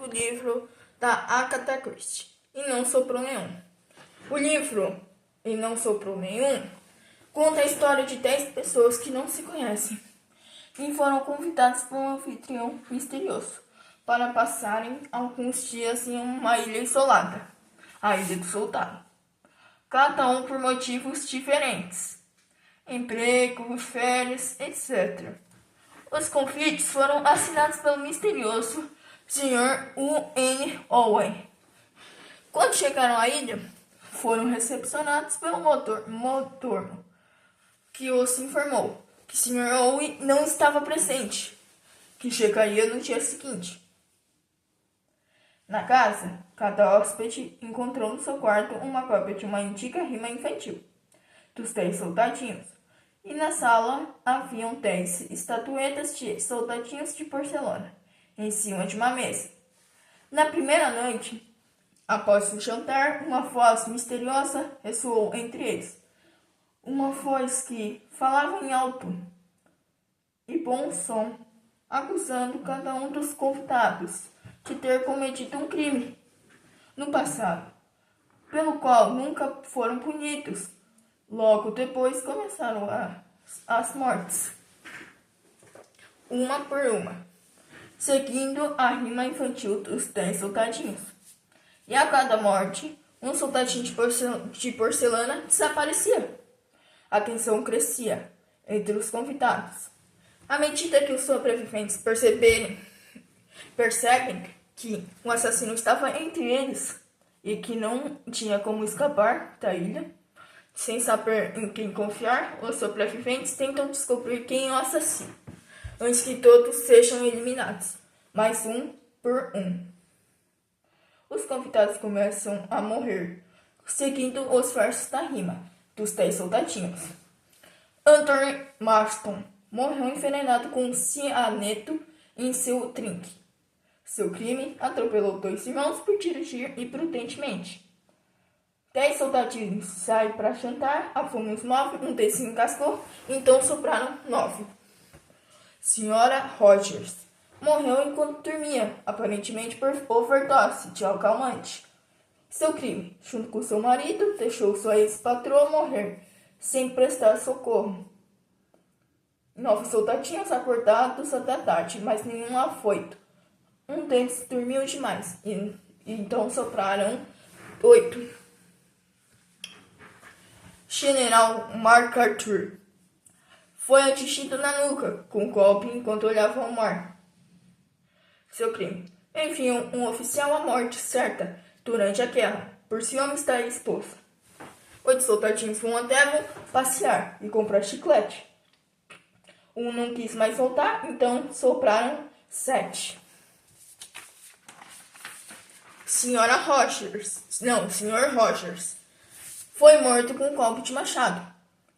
O livro da Agatha Christie, E Não Soprou Nenhum. O livro E Não Soprou Nenhum conta a história de 10 pessoas que não se conhecem e foram convidadas por um anfitrião misterioso para passarem alguns dias em uma ilha isolada, a Ilha do Soldado. Cada um por motivos diferentes, emprego, férias, etc. Os convites foram assinados pelo misterioso Sr. U.N. Owen. Quando chegaram à ilha, foram recepcionados pelo mordomo, que os informou que Sr. Owen não estava presente, que chegaria no dia seguinte. Na casa, cada hóspede encontrou no seu quarto uma cópia de uma antiga rima infantil, dos 10 soldadinhos, e na sala haviam 10 estatuetas de soldadinhos de porcelana, em cima de uma mesa. Na primeira noite, após o jantar, uma voz misteriosa ressoou entre eles. Uma voz que falava em alto e bom som, acusando cada um dos convidados de ter cometido um crime no passado, pelo qual nunca foram punidos. Logo depois começaram as mortes, uma por uma, seguindo a rima infantil dos 10 soldadinhos. E a cada morte, um soldadinho de porcelana desaparecia. A tensão crescia entre os convidados. À medida que os sobreviventes percebem que o assassino estava entre eles e que não tinha como escapar da ilha, sem saber em quem confiar, os sobreviventes tentam descobrir quem é o assassino, antes que todos sejam eliminados, mais um por um. Os convidados começam a morrer, seguindo os versos da rima dos 10 soldadinhos. Anthony Marston morreu envenenado com cianeto em seu drink. Seu crime: atropelou 2 irmãos por dirigir imprudentemente. 10 soldadinhos saem para jantar, a fome os 9, um deles se encascou, então sobraram 9. Senhora Rogers morreu enquanto dormia, aparentemente por overdose de calmante. Seu crime: junto com seu marido, deixou sua ex-patroa morrer, sem prestar socorro. 9 soldadinhos acordados até tarde, mas nenhum afoito. Um deles dormiu demais, e então sopraram 8. General MacArthur foi atingido na nuca com um golpe enquanto olhava ao mar. Seu crime: enviou um oficial à morte certa durante a guerra, por ciúme estar exposto. 8 soldadinhos vão a Devon passear e comprar chiclete. Um não quis mais voltar, então sopraram 7. Sr. Rogers foi morto com um golpe de machado,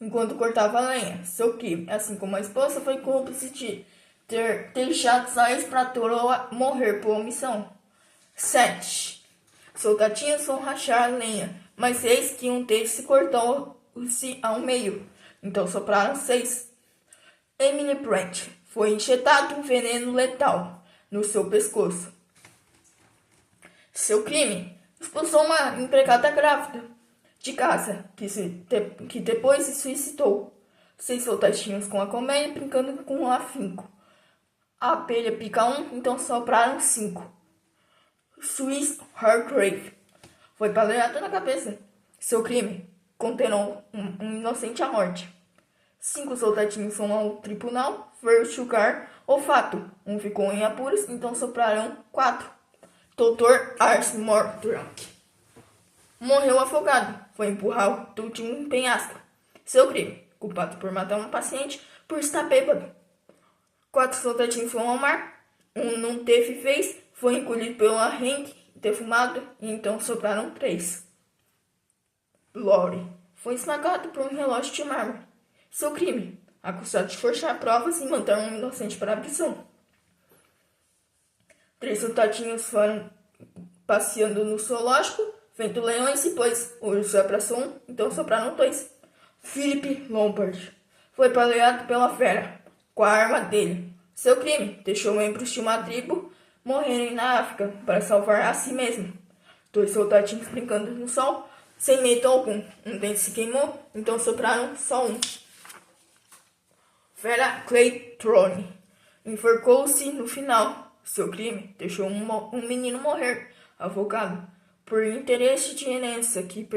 enquanto cortava a lenha. Seu crime, assim como a esposa, foi cúmplice de ter deixado sua ex-patroa morrer por omissão. 7. Soldadinhos vão rachar a lenha, mas eis que um deles se cortou-se ao meio, então sopraram 6. Emily Brent foi injetado um veneno letal no seu pescoço. Seu crime: expulsou uma empregada grávida de casa, que depois se suicidou. 6 soldadinhos com a colmeia brincando com um afinco. A abelha pica um, então sopraram 5. Swiss Hargrave foi baleado na cabeça. Seu crime: condenou um inocente à morte. 5 soldadinhos vão ao tribunal ver julgar o fato. Um ficou em apuros, então sopraram 4. Dr. Ars Mordaunt morreu afogado. Foi empurrado de um penhasco. Seu crime: culpado por matar um paciente por estar bêbado. 4 soldadinhos vão ao mar. Um não teve vez, foi engolido pelo arranque defumado, e então sopraram 3. Lori foi esmagado por um relógio de mármore. Seu crime: acusado de forjar provas e mandar um inocente para a prisão. 3 soldadinhos foram passeando no zoológico, vendo leões, e depois o urso abraçou um, então sopraram 2. Philip Lombard foi baleado pela fera com a arma dele. Seu crime: deixou membros de uma tribo morrerem na África para salvar a si mesmo. Dois soldadinhos brincando no sol, sem medo algum. Um dente se queimou, então sopraram só um. Vera Claytrone enforcou-se no final. Seu crime deixou um menino morrer, afogado, por interesse de herança que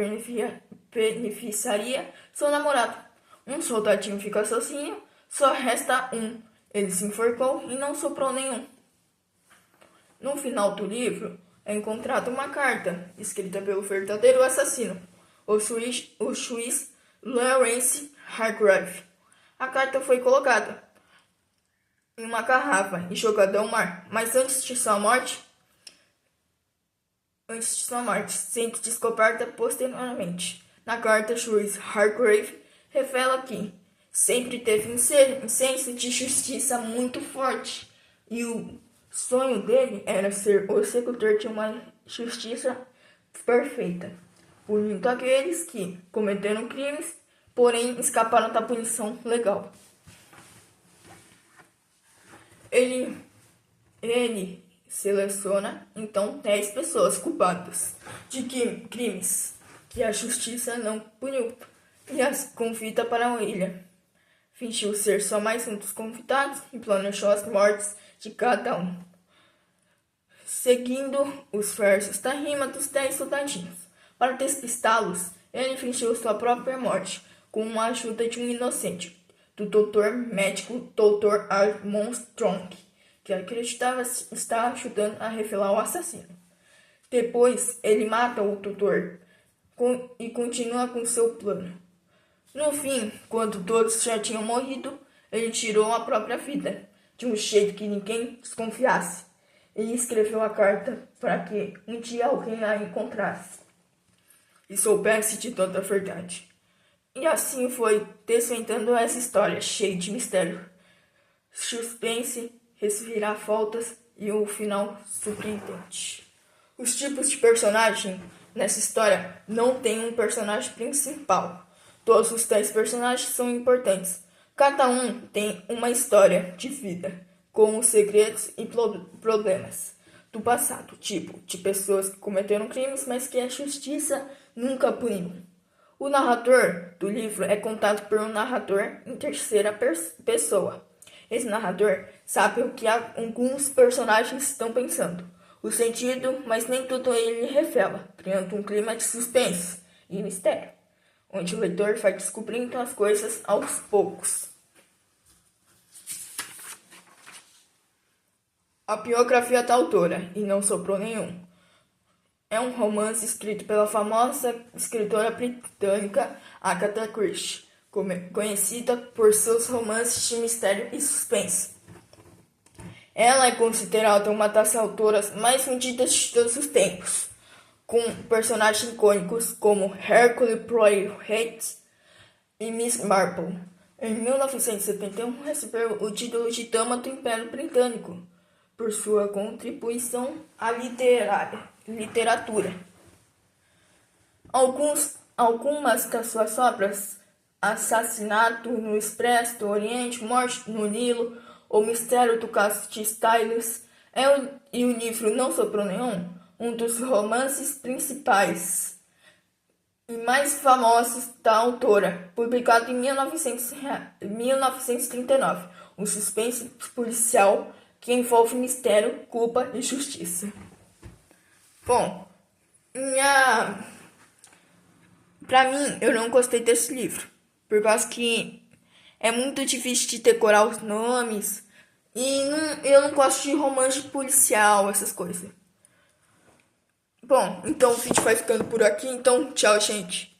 beneficiaria seu namorado. Um soldadinho fica sozinho, só resta um. Ele se enforcou e não soprou nenhum. No final do livro, é encontrada uma carta, escrita pelo verdadeiro assassino, o juiz Lawrence Hargrave. A carta foi colocada em uma garrafa e jogada ao mar, mas antes de sua morte, sendo descoberta posteriormente. Na carta, o juiz Hargrave revela que sempre teve um senso de justiça muito forte e o sonho dele era ser o executor de uma justiça perfeita, punindo aqueles que cometeram crimes, porém escaparam da punição legal. Ele seleciona então 10 pessoas culpadas de crimes que a justiça não puniu e as convida para uma ilha. Fingiu ser só mais um dos convidados e planejou as mortes de cada um, seguindo os versos da rima dos 10 soldadinhos. Para despistá-los, ele fingiu sua própria morte com a ajuda de um inocente, do doutor médico Dr. Armstrong, que acreditava estar ajudando a revelar o assassino. Depois, ele mata o doutor e continua com seu plano. No fim, quando todos já tinham morrido, ele tirou a própria vida, de um jeito que ninguém desconfiasse. Ele escreveu a carta para que um dia alguém a encontrasse e soubesse de toda a verdade. E assim foi desvendando essa história cheia de mistério, suspense, reviravoltas e um final surpreendente. Os tipos de personagem nessa história não tem um personagem principal. Todos os 10 personagens são importantes. Cada um tem uma história de vida, com os segredos e problemas do passado, tipo de pessoas que cometeram crimes, mas que a justiça nunca puniu. O narrador do livro é contado por um narrador em terceira pessoa. Esse narrador sabe o que alguns personagens estão pensando, o sentido, mas nem tudo ele revela, criando um clima de suspense e mistério, onde o leitor vai descobrindo as coisas aos poucos. A biografia da autora, E Não Soprou Nenhum, é um romance escrito pela famosa escritora britânica Agatha Christie, conhecida por seus romances de mistério e suspense. Ela é considerada uma das autoras mais vendidas de todos os tempos, com personagens icônicos como Hercule Poirot e Miss Marple. Em 1971, recebeu o título de Dama do Império Britânico por sua contribuição à literatura. Algumas das suas obras, Assassinato no Expresso do Oriente, Morte no Nilo, O Mistério do Caso de Styles e o livro Não Soprou Nenhum, um dos romances principais e mais famosos da autora, publicado em 1939, um suspense policial que envolve mistério, culpa e justiça. Bom, pra mim, eu não gostei desse livro, por causa que é muito difícil de decorar os nomes e eu não gosto de romance policial, essas coisas. Bom, então o vídeo vai ficando por aqui, então tchau, gente.